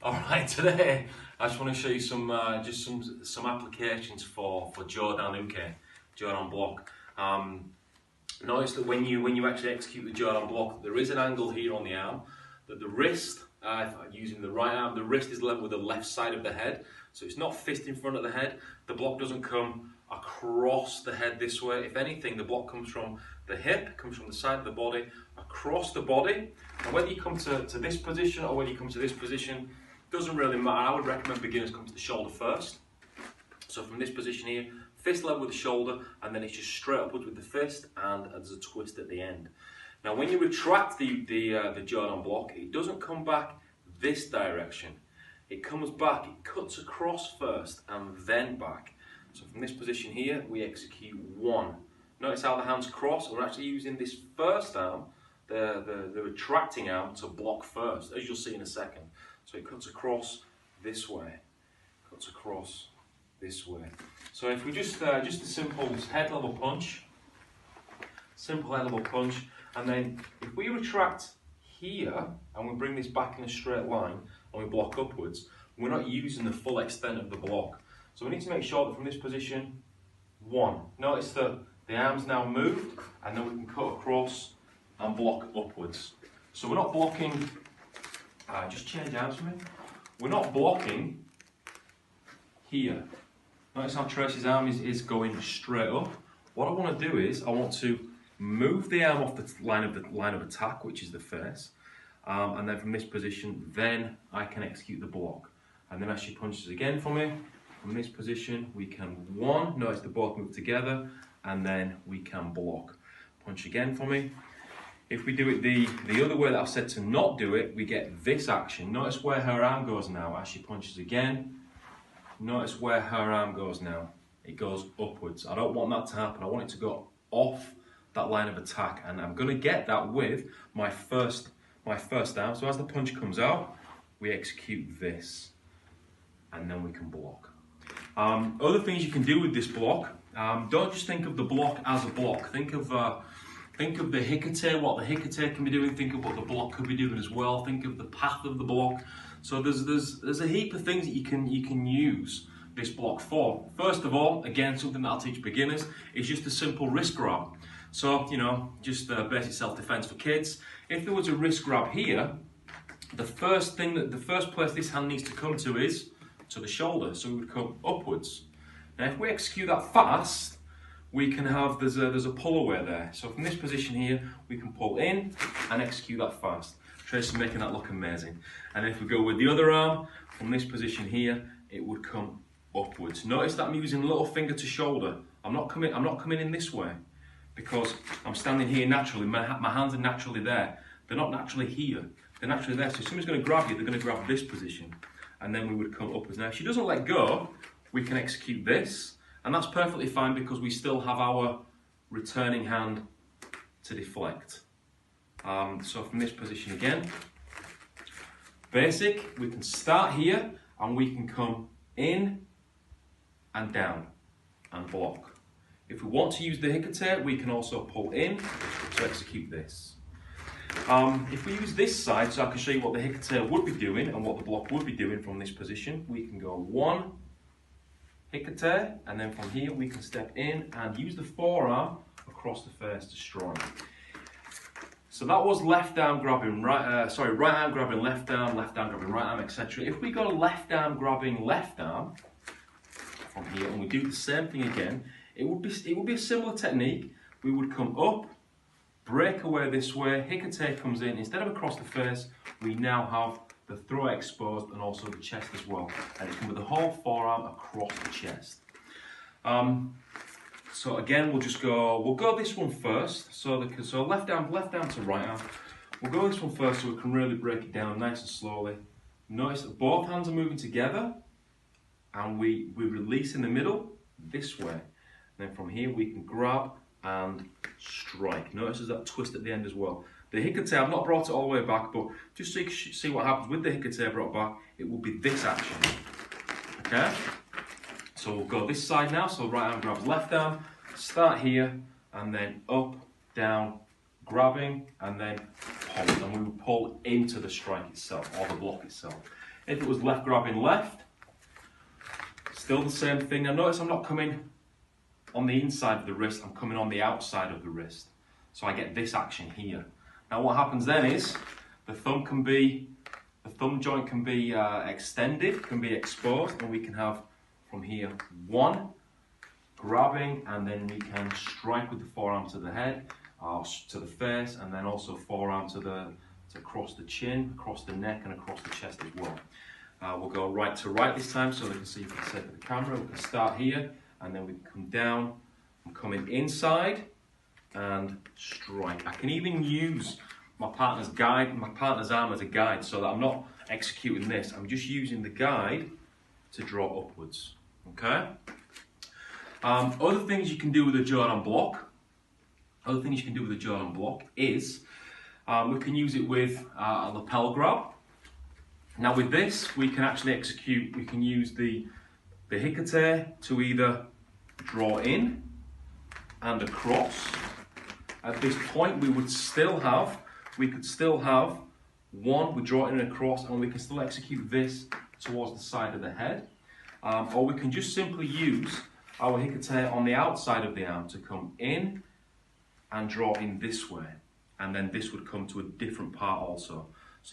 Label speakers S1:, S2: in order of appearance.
S1: Alright, today I just want to show you some applications for Jodan Jodan block. Notice that when you actually execute the Jodan block, there is an angle here on the arm, that the wrist, using the right arm, the wrist is level with the left side of the head, so it's not fist in front of the head. The block doesn't come across the head this way. If anything, the block comes from the hip, comes from the side of the body, across the body. And whether you come to this position or whether you come to this position, doesn't really matter. I would recommend beginners come to the shoulder first. So from this position here, fist level with the shoulder, and then it's just straight upwards with the fist, and there's a twist at the end. Now when you retract the Jodan block, it doesn't come back this direction. It comes back, it cuts across first and then back. So from this position here, we execute one. Notice how the hands cross. We're actually using this first arm, the retracting arm, to block first, as you'll see in a second. So it cuts across this way, cuts across this way. So if we just a simple head level punch, and then if we retract here and we bring this back in a straight line and we block upwards, we're not using the full extent of the block. So we need to make sure that from this position, one. Notice that the arm's now moved, and then we can cut across and block upwards. So we're not blocking, just change arms for me. We're not blocking here. Notice how Tracy's arm is going straight up. What I want to do is, I want to move the arm off the line of attack, which is the face, and then from this position, then I can execute the block. And then as she punches again for me, from this position, we can notice they both move together, and then we can block. Punch again for me. If we do it the other way that I've said to not do it, we get this action. Notice where her arm goes now as she punches again. Notice where her arm goes now. It goes upwards. I don't want that to happen. I want it to go off that line of attack, and I'm going to get that with my first arm. So as the punch comes out, we execute this, and then we can block. Other things you can do with this block, don't just think of the block as a block. Think of the hikate, what the hikate can be doing. Think of what the block could be doing as well. Think of the path of the block. So there's a heap of things that you can use this block for. First of all, again, something that I'll teach beginners is just a simple wrist grab. So, you know, just basic self-defense for kids. If there was a wrist grab here, the first place this hand needs to come to is to the shoulder. So we would come upwards. Now, if we execute that fast, we can have, there's a pull away there. So from this position here, we can pull in and execute that fast. Tracy's making that look amazing. And if we go with the other arm, from this position here, it would come upwards. Notice that I'm using little finger to shoulder. I'm not coming in this way, because I'm standing here naturally. My hands are naturally there. They're not naturally here. They're naturally there. So if someone's going to grab you, they're going to grab this position, and then we would come upwards. Now, if she doesn't let go, we can execute this, and that's perfectly fine because we still have our returning hand to deflect. So from this position again, basic, we can start here and we can come in and down and block. If we want to use the hikate, we can also pull in to execute this. If we use this side, so I can show you what the hikate would be doing and what the block would be doing from this position, we can go one hikate, and then from here we can step in and use the forearm across the face to strike. So that was left arm grabbing right arm grabbing left arm grabbing right arm, etc. If we go left arm grabbing left arm from here and we do the same thing again, it would be a similar technique. We would come up, break away this way, hikate comes in. Instead of across the face, we now have the throat exposed and also the chest as well. And it can be the whole forearm across the chest. So again, we'll go this one first. So left arm to right arm. We'll go this one first so we can really break it down nice and slowly. Notice that both hands are moving together, and we release in the middle this way. And then from here we can grab and strike. Notice there's that twist at the end as well. The hikate, I've not brought it all the way back, but just so you can see what happens with the hikate brought back, it will be this action. Okay? So we'll go this side now. So right arm grabs left arm, start here, and then up, down, grabbing, and then pull. And we will pull into the strike itself, or the block itself. If it was left grabbing left, still the same thing. Now notice I'm not coming on the inside of the wrist, I'm coming on the outside of the wrist. So I get this action here. Now what happens then is the thumb joint can be extended, can be exposed, and we can have from here one grabbing, and then we can strike with the forearm to the head, to the face, and then also forearm to across the chin, across the neck, and across the chest as well. We'll go right to right this time so they can see for the sake of the camera. We can start here, and then we can come down and come in inside and strike. I can even use my partner's arm as a guide, so that I'm not executing this. I'm just using the guide to draw upwards. Okay. Other things you can do with a Jodan block. Is we can use it with a lapel grab. Now with this, we can actually execute. We can use the hikate to either draw in and across. At this point, we could still have one, we draw in and across, and we can still execute this towards the side of the head. Or we can just simply use our hikate on the outside of the arm to come in and draw in this way. And then this would come to a different part also.